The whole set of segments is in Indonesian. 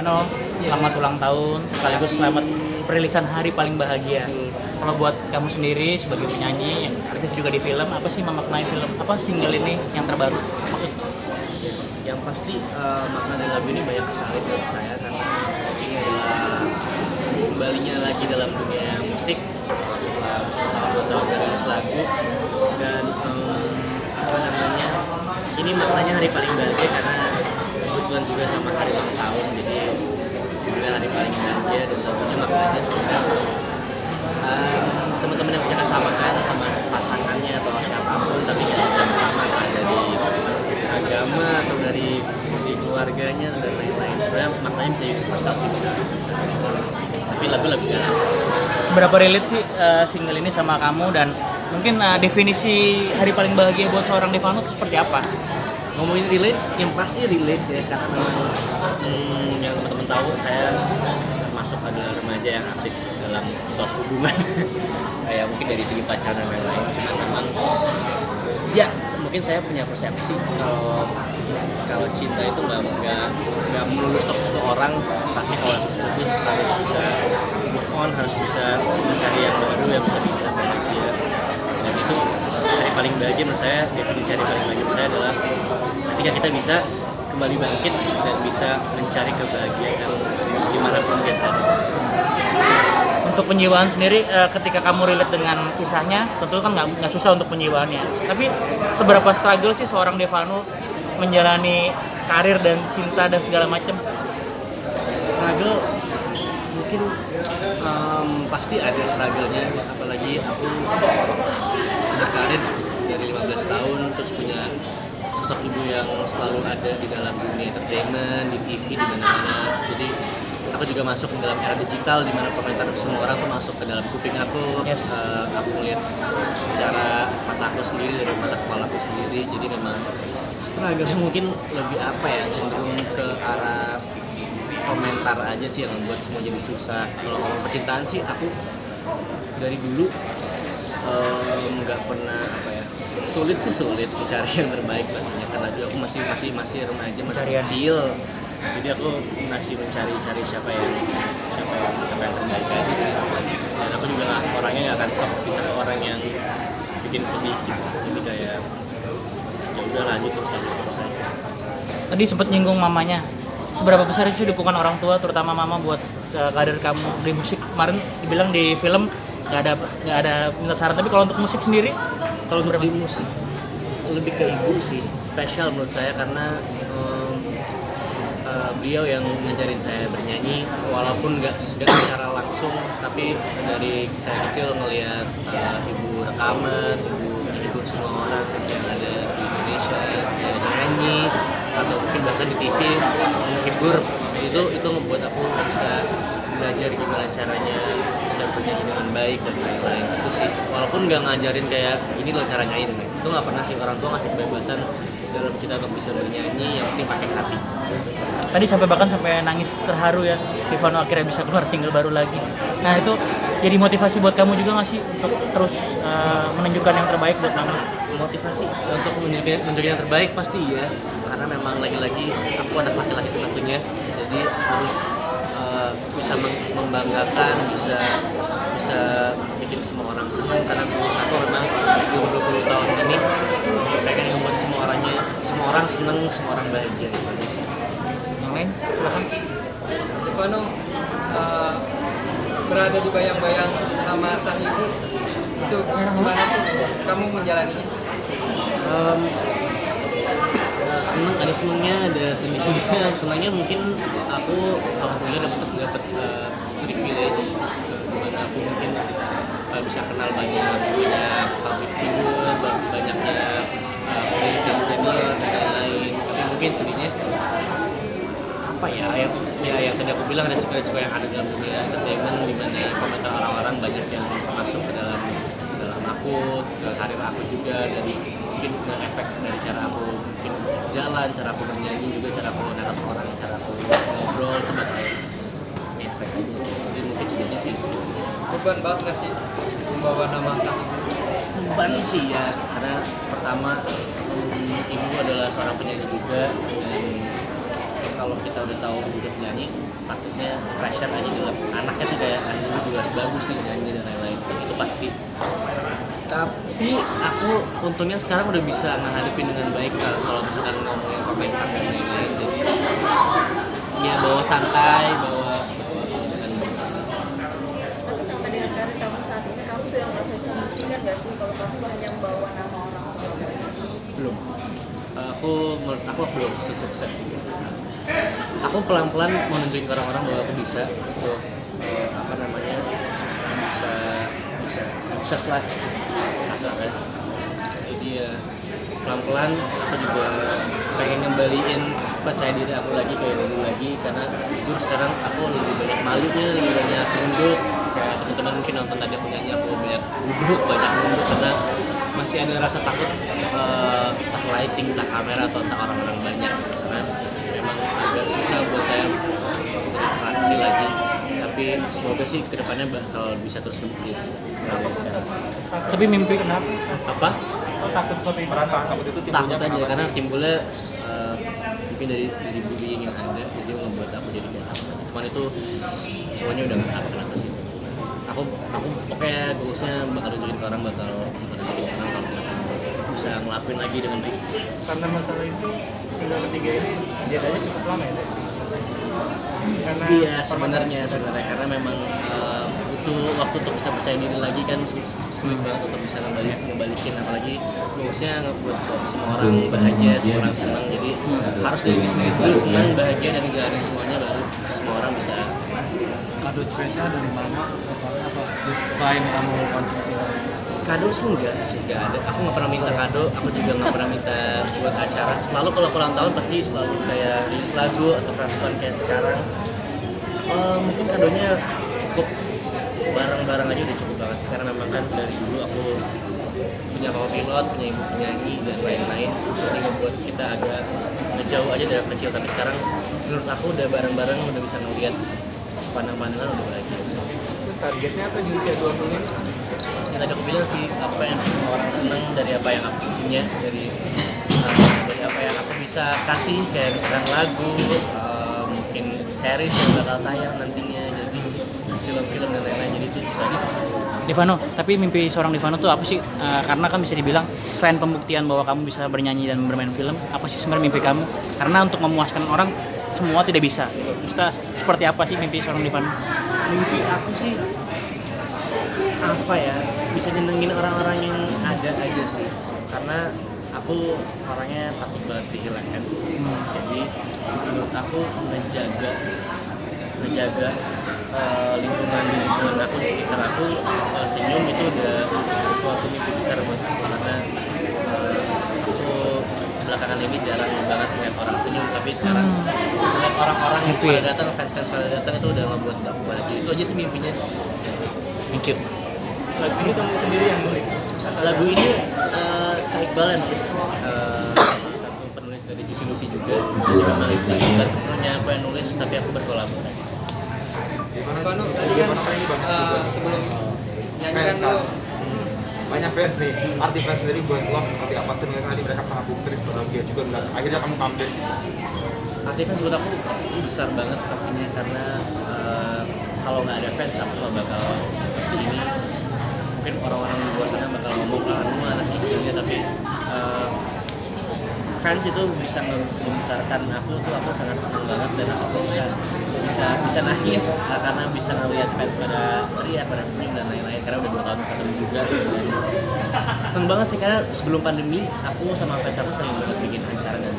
Vano, selamat ulang tahun, sekaligus selamat perilisan hari paling bahagia. Kalau buat kamu sendiri sebagai penyanyi yang aktif juga di film, apa sih memaknai film? Apa single ini yang terbaru? Maksud Yang pasti makna dari lagu ini banyak sekali buat saya karena ini adalah kembalinya lagi dalam dunia musik setelah 2 tahun rilis lagu dan apa namanya, ini maknanya hari paling bahagia karena kebetulan juga sama hari ulang tahun, jadi juga hari paling bahagia dan lagunya maknanya semoga teman-teman yang punya kesamaan sama pasangannya atau siapapun tapi nggak bisa bersama dari agama atau dari sisi keluarganya dan lain-lain, sebenarnya maknanya bisa universal sih, bisa tapi lagu-lagu galau. seberapa relate sih single ini sama kamu dan mungkin definisi hari paling bahagia buat seorang Devano itu seperti apa? Ngomongin relate, yang pasti relate ya karena memang yang teman-teman tahu saya termasuk adalah remaja yang aktif dalam suatu hubungan kayak mungkin dari segi pacaran dan lain-lain, cuma memang ya mungkin saya punya persepsi kalau cinta itu nggak melulu stop satu orang, pasti kalau habis putus harus bisa move on, harus bisa mencari yang baru yang bisa bikin bahagia, dan itu hari paling bahagia menurut saya. Definisi hari paling bahagia menurut saya adalah ketika kita bisa kembali bangkit dan bisa mencari kebahagiaan dimanapun dia berada. Untuk penjiwaan sendiri, ketika kamu relate dengan kisahnya, tentu kan nggak susah untuk penjiwaannya. Tapi seberapa struggle sih seorang Devano menjalani karir dan cinta dan segala macam? Struggle mungkin pasti ada struggle-nya, apalagi aku berkarir dari 15 tahun terus punya sosok ibu yang selalu ada di dalam dunia entertainment, di TV, di mana-mana. Jadi aku juga masuk ke dalam era digital di mana komentar semua orang tuh masuk ke dalam kuping aku. Yes. Aku ngeliat secara mata aku sendiri, dari mata kepala aku sendiri. Jadi memang struggle mungkin lebih apa ya, cenderung ke arah komentar aja sih yang membuat semua jadi susah. Kalau ngomong percintaan sih aku dari dulu nggak pernah apa ya, sulit mencari yang terbaik pastinya karena juga aku masih remaja, masih kecil. Jadi aku masih mencari siapa yang terbaik aja sih. Dan aku juga orangnya nggak akan stop bisa orang yang bikin sedih gitu. Jadi kayak ya udah lanjut terus aja. Tadi sempat nyinggung mamanya. Seberapa besar sih dukungan orang tua, terutama mama buat karir kamu di musik? Kemarin dibilang di film nggak ada minta saran, tapi kalau untuk musik sendiri, Kalau untuk di musik lebih ke ibu sih, spesial menurut saya karena beliau yang ngajarin saya bernyanyi, walaupun nggak secara langsung, tapi dari saya kecil ngelihat ibu rekaman, ibu semua orang yang ada di Indonesia yang nyanyi atau mungkin bahkan di TV menghibur, itu membuat aku bisa belajar gimana caranya bisa bernyanyi dengan baik dan lain-lain. Itu sih, walaupun nggak ngajarin kayak ini loh cara nyanyi, itu nggak pernah sih. Orang tua ngasih kebebasan dalam kita untuk bisa bernyanyi, yang penting pakai hati. tadi bahkan sampai nangis terharu ya, Devano akhirnya bisa keluar single baru lagi. Nah itu jadi motivasi buat kamu juga nggak sih untuk terus menunjukkan yang terbaik buat kamu? Motivasi untuk menunjukkan yang terbaik pasti ya, karena memang lagi-lagi aku anak laki-laki satu-satunya, jadi harus bisa membanggakan, bisa bikin semua orang senang, karena menurut aku memang 20 tahun ini pengen membuat semua orang senang, semua orang bahagia gitu aja sih. Yang lain silakan. Devano berada di bayang-bayang nama sang ibu, itu gimana sih kamu menjalaninya? Seneng, ada senengnya, ada sedihnya. Senangnya mungkin aku alhamdulillah dapat privilege dimana aku mungkin bisa kenal banyak public figure, banyaknya pendidikan senior dan lain-lain. Tapi mungkin sedihnya apa ya, yang tadi aku bilang, resiko-resiko yang ada dalam dunia entertainment, di mana komentar orang-orang banyak yang masuk ke dalam aku, ke karir aku juga, dari mungkin efek dari cara aku mungkin jalan, cara aku bernyanyi, juga cara aku menatap orang, cara aku ngobrol, itu bakal efek aja. Jadi mungkin sedihnya sih Beban banget nggak sih membawa nama sang ibu? beban sih ya, karena pertama ibu adalah seorang penyanyi juga, dan kalau kita udah tahu udah nyanyi takutnya pressure aja dalam anaknya tuh kayak lu juga bagus nih nyanyi dan lain-lain itu pasti. Tapi aku untungnya sekarang udah bisa menghadapi dengan baik kalau misalkan ngomongin komentar dan lain-lain, jadi ya bawa santai, bawa dengan baik. Tapi sampai dengan karir kamu saat ini, kamu sudah merasa bisa membuktikan nggak sih kalau kamu hanya membawa nama orang tua? Belum. Menurut aku belum sukses gitu. Aku pelan-pelan mau nunjukin ke orang-orang bahwa aku bisa untuk bisa sukses lah kasarnya. Jadi ya pelan-pelan aku juga pengen ngembaliin percaya diri aku lagi kayak dulu lagi, karena jujur sekarang aku lebih banyak malunya, lebih banyak nunduk. Kayak teman-teman mungkin nonton tadi aku nyanyi, aku banyak duduk, banyak nunduk karena masih ada rasa takut entah lighting, entah kamera atau entah orang-orang banyak, karena memang agak susah buat saya berinteraksi lagi. Tapi semoga sih kedepannya bakal bisa terus ngebuktiin sih. Tapi mimpi kenapa? Apa? Takut seperti perasaan takut itu Takut aja karena timbulnya mungkin dari bullying yang ada, jadi membuat aku jadi kayak takut aja. Cuman itu semuanya udah nggak kenapa sih. Aku pokoknya goalsnya bakal nunjukin ke orang, bakal nunjukin orang kalau misalkan bisa ngelakuin lagi dengan baik. karena masalah itu single ketiga ini jadinya cukup lama ya. Karena Iya sebenarnya karena memang butuh waktu untuk bisa percaya diri lagi kan, sulit banget untuk bisa ngebalikin, apalagi goalsnya ngebuat semua orang bahagia, semua orang senang, jadi harus dari diri sendiri dulu senang, bahagia dan ngejalanin semuanya baru semua orang bisa. Kado spesial dari mama apa selain kamu kontribusi dari itu? Kado sih enggak ada, aku nggak pernah minta kado, aku juga nggak pernah minta buat acara. Selalu kalau ulang tahun pasti selalu kayak rilis lagu atau press con kayak sekarang. Mungkin kadonya cukup barang-barang aja udah cukup banget sih, karena memang kan dari dulu aku punya papa pilot, punya ibu penyanyi dan lain-lain, jadi ngebuat kita agak ngejauh aja dari kecil. Tapi sekarang menurut aku udah bareng-bareng udah bisa ngeliat pandang-pandangan udah bahagia. targetnya apa di usia 20 ini? Yang tadi aku bilang sih, apa yang semua orang seneng dari apa yang aku punya, dari apa yang aku bisa kasih, kayak misalkan lagu, mungkin series yang bakal tayang nantinya, jadi film-film dan lain-lain. Jadi itu tadi sih. Divano, tapi mimpi seorang Divano tuh apa sih? Karena kan bisa dibilang selain pembuktian bahwa kamu bisa bernyanyi dan bermain film, apa sih sebenarnya mimpi kamu? Karena untuk memuaskan orang semua tidak bisa. Kita seperti apa sih mimpi seorang Divano? Mimpi aku sih apa ya, bisa nyenengin orang-orang yang ada aja sih, karena aku orangnya takut banget kehilangan. Jadi menurut aku menjaga lingkungan aku di sekitar aku, senyum itu udah sesuatu mimpi besar buat aku, karena aku belakangan ini jarang banget melihat orang senyum, tapi sekarang melihat orang-orang yang pada datang, fans pada datang, itu udah ngebuat aku bahagia. Itu aja sih mimpinya. Mikir. Lagu ini kamu sendiri yang nulis? Lagu ini Kak Iqbal yang nulis, satu penulis dari Juicy Lucy juga. Jadi memang bukan sepenuhnya aku yang nulis, tapi aku berkolaborasi. Divano, tadi kan sebelum nyanyi kan lo Banyak fans nih, arti fans sendiri buat lo seperti apa sih? Tadi mereka sangat histeris, bahagia juga, dan akhirnya kamu comeback. Arti fans buat aku besar banget pastinya, karena kalau nggak ada fans aku nggak bakal seperti ini. Mungkin orang-orang di luar sana bakal ngomong kamu anak ibunya, tapi fans itu bisa membesarkan aku tuh. Aku sangat senang banget, dan aku bisa nangis karena bisa ngelihat fans pada teriak, pada senyum dan lain-lain, karena udah 2 tahun ketemu juga. Seneng banget sih, karena sebelum pandemi aku sama fans aku sering banget bikin acara dan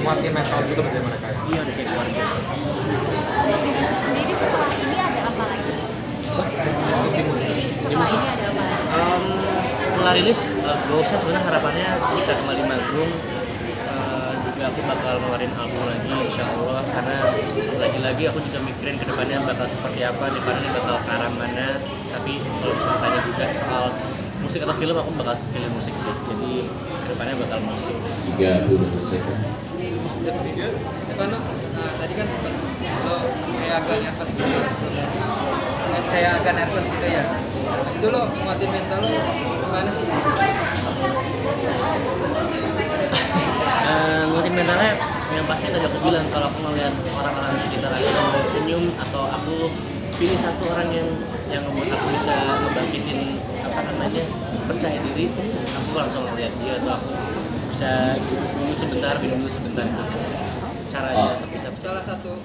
Nguatin mental juga bagi mereka. dia udah kayak keluarga. Sendiri setelah ini ada apa lagi? Di musik Ini ada apa lagi? setelah rilis goalsnya sebenarnya harapannya bisa kembali manggung. Juga aku bakal ngeluarin album lagi insya Allah, karena lagi-lagi aku juga mikirin kedepannya bakal seperti apa, depannya bakal ke arah mana. Tapi kalau misalnya tanya juga soal musik atau film, aku bakal pilih musik sih, jadi kedepannya bakal musik. Divano, tadi kan sempat lo kayak agak nervous gitu ya, kayak agak nervous gitu ya. Itu lo nguatin mental lo gimana sih? Nguatin mentalnya yang pasti tadi aku bilang kalau aku ngeliat orang-orang di sekitar aku yang senyum atau aku pilih satu orang yang membuat aku bisa ngebangkitin apa namanya percaya diri, aku langsung ngeliat dia atau aku bisa dulu sebentar, minum dulu sebentar gitu. Caranya untuk bisa Salah satu